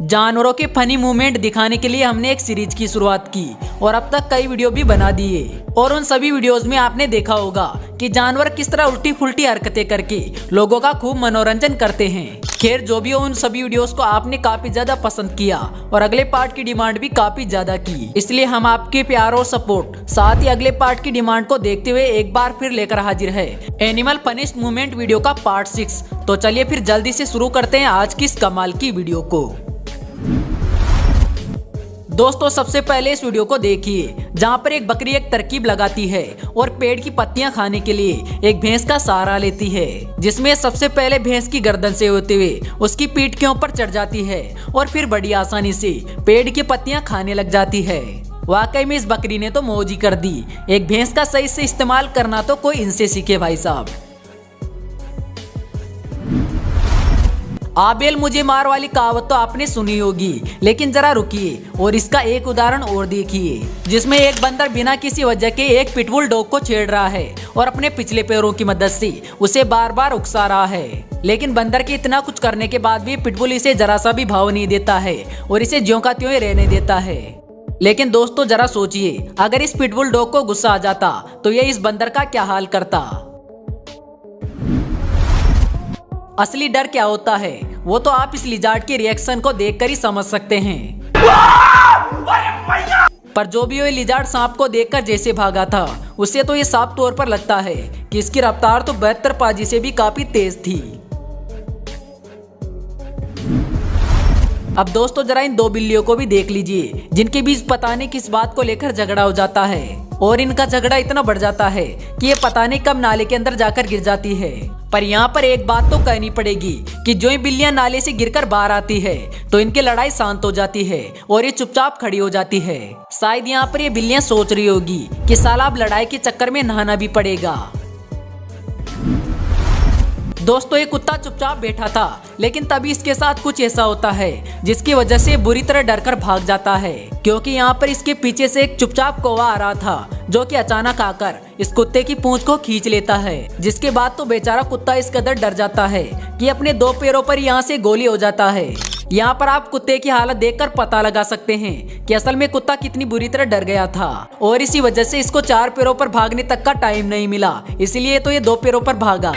जानवरों के funny movement दिखाने के लिए हमने एक सीरीज की शुरुआत की और अब तक कई वीडियो भी बना दिए और उन सभी वीडियोस में आपने देखा होगा कि जानवर किस तरह उल्टी फुल्टी हरकतें करके लोगों का खूब मनोरंजन करते हैं। खैर जो भी हो, उन सभी वीडियोस को आपने काफी ज्यादा पसंद किया और अगले पार्ट की डिमांड भी काफी ज्यादा की, इसलिए हम आपके प्यार और सपोर्ट साथ ही अगले पार्ट की डिमांड को देखते हुए एक बार फिर लेकर हाजिर है एनिमल फनीस्ट मूवमेंट वीडियो का पार्ट 6। तो चलिए फिर जल्दी से शुरू करते हैं आज की इस कमाल की वीडियो को। दोस्तों सबसे पहले इस वीडियो को देखिए जहां पर एक बकरी एक तरकीब लगाती है और पेड़ की पत्तियां खाने के लिए एक भैंस का सहारा लेती है, जिसमें सबसे पहले भैंस की गर्दन से होते हुए उसकी पीठ के ऊपर चढ़ जाती है और फिर बड़ी आसानी से पेड़ की पत्तियां खाने लग जाती है। वाकई में इस बकरी ने तो मौज ही कर दी। एक भैंस का सही से इस्तेमाल करना तो कोई इनसे सीखे भाई साहब। आबेल मुझे मार वाली कहावत तो आपने सुनी होगी, लेकिन जरा रुकिए और इसका एक उदाहरण और देखिए, जिसमें एक बंदर बिना किसी वजह के एक पिटबुल डॉग को छेड़ रहा है और अपने पिछले पैरों की मदद से उसे बार बार उकसा रहा है। लेकिन बंदर के इतना कुछ करने के बाद भी पिटबुल इसे जरा सा भी भाव नहीं देता है और इसे ज्यों का त्यों ही रहने देता है। लेकिन दोस्तों जरा सोचिए, अगर इस पिटबुल डॉग को गुस्सा आ जाता तो ये इस बंदर का क्या हाल करता। असली डर क्या होता है वो तो आप इस लिजार्ड के रिएक्शन को देखकर ही समझ सकते हैं। पर जो भी ये लिजार्ड सांप को देखकर जैसे भागा था, उससे तो ये साफ तौर पर लगता है कि इसकी रफ्तार तो 72 पाजी से भी काफी तेज थी। अब दोस्तों जरा इन दो बिल्लियों को भी देख लीजिए, जिनके बीच पता नहीं किस बात को लेकर झगड़ा हो जाता है और इनका झगड़ा इतना बढ़ जाता है कि ये पता नहीं कब नाले के अंदर जाकर गिर जाती है। पर यहाँ पर एक बात तो कहनी पड़ेगी कि जो ये बिल्लियां नाले से गिरकर बाहर आती है तो इनकी लड़ाई शांत हो जाती है और ये चुपचाप खड़ी हो जाती है। शायद यहाँ पर ये बिल्लियां सोच रही होगी कि साला अब लड़ाई के चक्कर में नहाना भी पड़ेगा। दोस्तों ये कुत्ता चुपचाप बैठा था, लेकिन तभी इसके साथ कुछ ऐसा होता है जिसकी वजह से बुरी तरह डरकर भाग जाता है, क्योंकि यहाँ पर इसके पीछे से एक चुपचाप कौवा आ रहा था जो कि अचानक आकर इस कुत्ते की पूंछ को खींच लेता है, जिसके बाद तो बेचारा कुत्ता इस कदर डर जाता है कि अपने दो पैरों पर यहाँ से गोली हो जाता है। यहाँ पर आप कुत्ते की हालत देखकर पता लगा सकते हैं कि असल में कुत्ता कितनी बुरी तरह डर गया था और इसी वजह से इसको 4 पैरों पर भागने तक का टाइम नहीं मिला, इसलिए तो ये 2 पैरों पर भागा।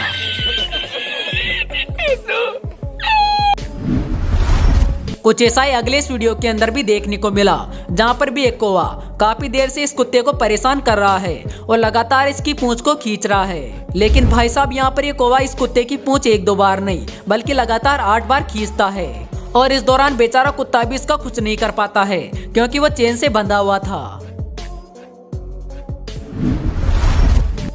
कुछ ऐसा ही अगले इस वीडियो के अंदर भी देखने को मिला, जहाँ पर भी एक कौवा काफी देर से इस कुत्ते को परेशान कर रहा है और लगातार इसकी पूंछ को खींच रहा है। लेकिन भाई साहब यहाँ पर ये कौवा इस कुत्ते की पूंछ 1-2 बार नहीं बल्कि लगातार 8 बार खींचता है और इस दौरान बेचारा कुत्ता भी इसका कुछ नहीं कर पाता है, क्योंकि वो चेन से बंधा हुआ था।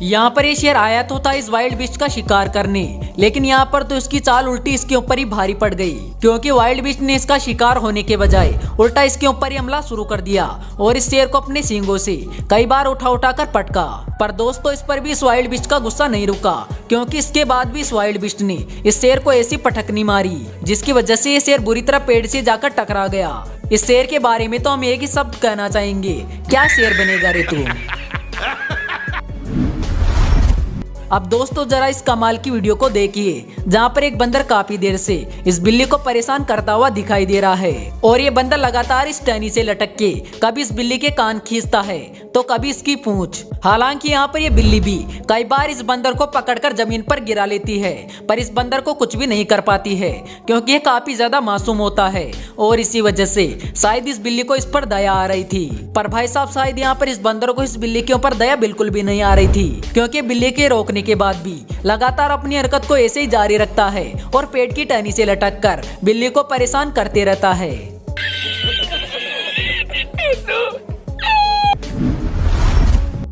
यहाँ पर ये शेर आया तो था इस वाइल्ड बीस्ट का शिकार करने, लेकिन यहाँ पर तो इसकी चाल उल्टी इसके ऊपर ही भारी पड़ गई, क्योंकि वाइल्ड बीस्ट ने इसका शिकार होने के बजाय उल्टा इसके ऊपर ही हमला शुरू कर दिया और इस शेर को अपने सींगों से कई बार उठा उठा कर पटका। पर दोस्तों इस पर भी इस वाइल्ड बीस्ट का गुस्सा नहीं रुका, क्योंकि इसके बाद भी इस वाइल्ड बीस्ट ने इस शेर को ऐसी पटकनी मारी जिसकी वजह से ये शेर बुरी तरह पेड़ से जाकर टकरा गया। इस शेर के बारे में तो हम एक ही शब्द कहना चाहेंगे, क्या शेर बनेगा रे तू। अब दोस्तों जरा इस कमाल की वीडियो को देखिए, जहाँ पर एक बंदर काफी देर से इस बिल्ली को परेशान करता हुआ दिखाई दे रहा है और ये बंदर लगातार इस टहनी से लटक के कभी इस बिल्ली के कान खींचता है तो कभी इसकी पूंछ। हालांकि यहाँ पर ये बिल्ली भी कई बार इस बंदर को पकड़कर जमीन पर गिरा लेती है, पर इस बंदर को कुछ भी नहीं कर पाती है, क्योंकि ये काफी ज्यादा मासूम होता है और इसी वजह से शायद इस बिल्ली को इस पर दया आ रही थी। पर भाई साहब शायद यहाँ पर इस बंदर को इस बिल्ली के ऊपर दया बिल्कुल भी नहीं आ रही थी, क्योंकि बिल्ली के रोकने के बाद भी लगातार अपनी हरकत को ऐसे ही जारी रखता है और पेट की टहनी से लटक कर बिल्ली को परेशान करते रहता है।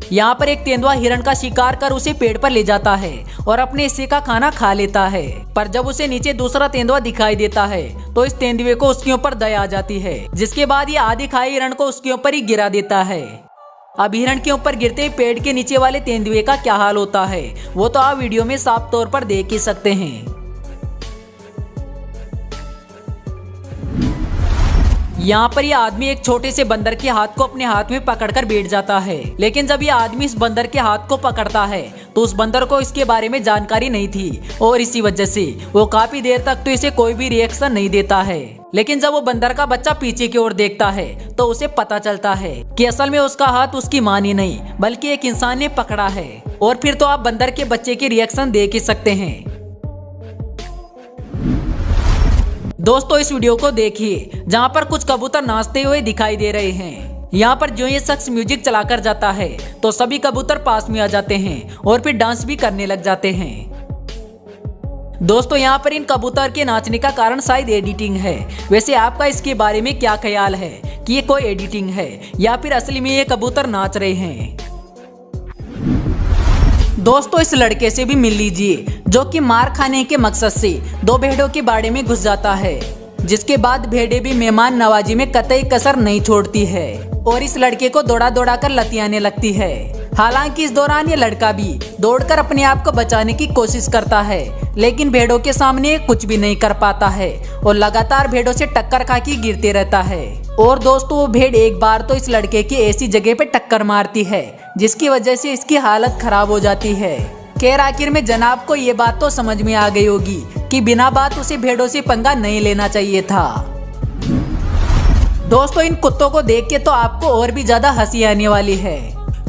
यहाँ पर एक तेंदुआ हिरण का शिकार कर उसे पेड़ पर ले जाता है और अपने हिस्से का खाना खा लेता है, पर जब उसे नीचे दूसरा तेंदुआ दिखाई देता है तो इस तेंदुए को उसके ऊपर दया आ जाती है, जिसके बाद ये आधी खाए हिरण को उसके ऊपर ही गिरा देता है। अब हिरण के ऊपर गिरते ही पेड़ के नीचे वाले तेंदुए का क्या हाल होता है वो तो आप वीडियो में साफ तौर पर देख ही सकते हैं। यहाँ पर यह आदमी एक छोटे से बंदर के हाथ को अपने हाथ में पकड़कर बैठ जाता है, लेकिन जब यह आदमी इस बंदर के हाथ को पकड़ता है तो उस बंदर को इसके बारे में जानकारी नहीं थी और इसी वजह से वो काफी देर तक तो इसे कोई भी रिएक्शन नहीं देता है। लेकिन जब वो बंदर का बच्चा पीछे की ओर देखता है तो उसे पता चलता है कि असल में उसका हाथ उसकी मां ने नहीं बल्कि एक इंसान ने पकड़ा है। और फिर तो आप बंदर के बच्चे की रिएक्शन देख ही सकते हैं। दोस्तों इस वीडियो को देखिए जहाँ पर कुछ कबूतर नाचते हुए दिखाई दे रहे हैं। यहाँ पर जो ये शख्स म्यूजिक चलाकर जाता है तो सभी कबूतर पास में आ जाते हैं और फिर डांस भी करने लग जाते हैं। दोस्तों यहाँ पर इन कबूतर के नाचने का कारण शायद एडिटिंग है। वैसे आपका इसके बारे में क्या ख्याल है कि ये कोई एडिटिंग है या फिर असली में ये कबूतर नाच रहे हैं? दोस्तों इस लड़के से भी मिल लीजिए जो कि मार खाने के मकसद से दो भेड़ों के बाड़े में घुस जाता है, जिसके बाद भेड़ें भी मेहमान नवाजी में कतई कसर नहीं छोड़ती है और इस लड़के को दौड़ा दौड़ा कर लतियाने लगती है। हालांकि इस दौरान ये लड़का भी दौड़कर अपने आप को बचाने की कोशिश करता है, लेकिन भेड़ों के सामने कुछ भी नहीं कर पाता है और लगातार भेड़ों से टक्कर खा के गिरते रहता है। और दोस्तों वो भेड़ एक बार तो इस लड़के की ऐसी जगह पे टक्कर मारती है जिसकी वजह से इसकी हालत खराब हो जाती है। खैर आखिर में जनाब को ये बात तो समझ में आ गई होगी कि बिना बात उसे भेड़ों से पंगा नहीं लेना चाहिए था। दोस्तों इन कुत्तों को देख के तो आपको और भी ज्यादा हंसी आने वाली है,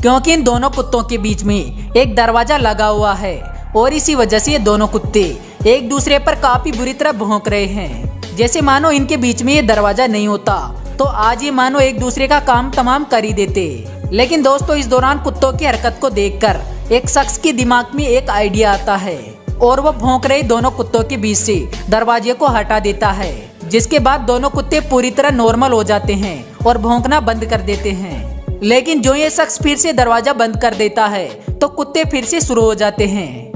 क्योंकि इन दोनों कुत्तों के बीच में एक दरवाजा लगा हुआ है और इसी वजह से ये दोनों कुत्ते एक दूसरे पर काफी बुरी तरह भौंक रहे हैं। जैसे मानो इनके बीच में ये दरवाजा नहीं होता तो आज ये मानो एक दूसरे का काम तमाम कर ही देते। लेकिन दोस्तों इस दौरान कुत्तों की हरकत को देखकर एक शख्स के दिमाग में एक आइडिया आता है और वो भौंक रहे दोनों कुत्तों के बीच से दरवाजे को हटा देता है, जिसके बाद दोनों कुत्ते पूरी तरह नॉर्मल हो जाते हैं और भौंकना बंद कर देते हैं। लेकिन जो ये शख्स फिर से दरवाजा बंद कर देता है तो कुत्ते फिर से शुरू हो जाते हैं।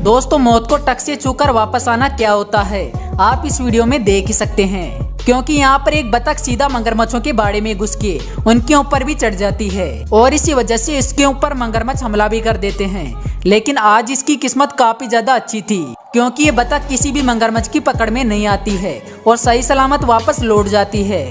दोस्तों मौत को टक से छूकर वापस आना क्या होता है आप इस वीडियो में देख ही सकते हैं, क्योंकि यहाँ पर एक बतख सीधा मगरमच्छों के बाड़े में घुस के उनके ऊपर भी चढ़ जाती है और इसी वजह से इसके ऊपर मगरमच्छ हमला भी कर देते हैं। लेकिन आज इसकी किस्मत काफी ज्यादा अच्छी थी, क्योंकि ये बतख किसी भी मगरमच्छ की पकड़ में नहीं आती है और सही सलामत वापस लौट जाती है।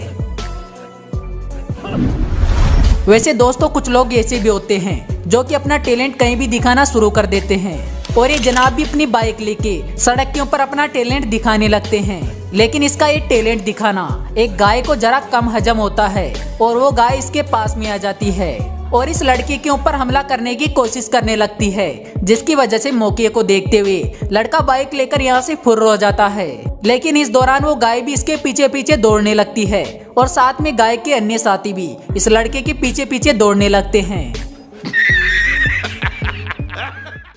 वैसे दोस्तों कुछ लोग ऐसे भी होते हैं जो कि अपना टैलेंट कहीं भी दिखाना शुरू कर देते हैं और ये जनाब भी अपनी बाइक लेके सड़क के ऊपर अपना टैलेंट दिखाने लगते हैं। लेकिन इसका ये टैलेंट दिखाना एक गाय को जरा कम हजम होता है और वो गाय इसके पास में आ जाती है और इस लड़के के ऊपर हमला करने की कोशिश करने लगती है, जिसकी वजह से मौके को देखते हुए लड़का बाइक लेकर यहाँ से फुर्र हो जाता है। लेकिन इस दौरान वो गाय भी इसके पीछे पीछे दौड़ने लगती है और साथ में गाय के अन्य साथी भी इस लड़के के पीछे पीछे दौड़ने लगते हैं।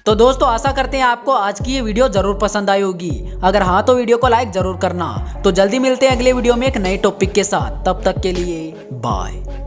तो दोस्तों आशा करते हैं आपको आज की ये वीडियो जरूर पसंद आई होगी। अगर हाँ तो वीडियो को लाइक जरूर करना। तो जल्दी मिलते हैं अगले वीडियो में एक नए टॉपिक के साथ। तब तक के लिए बाय।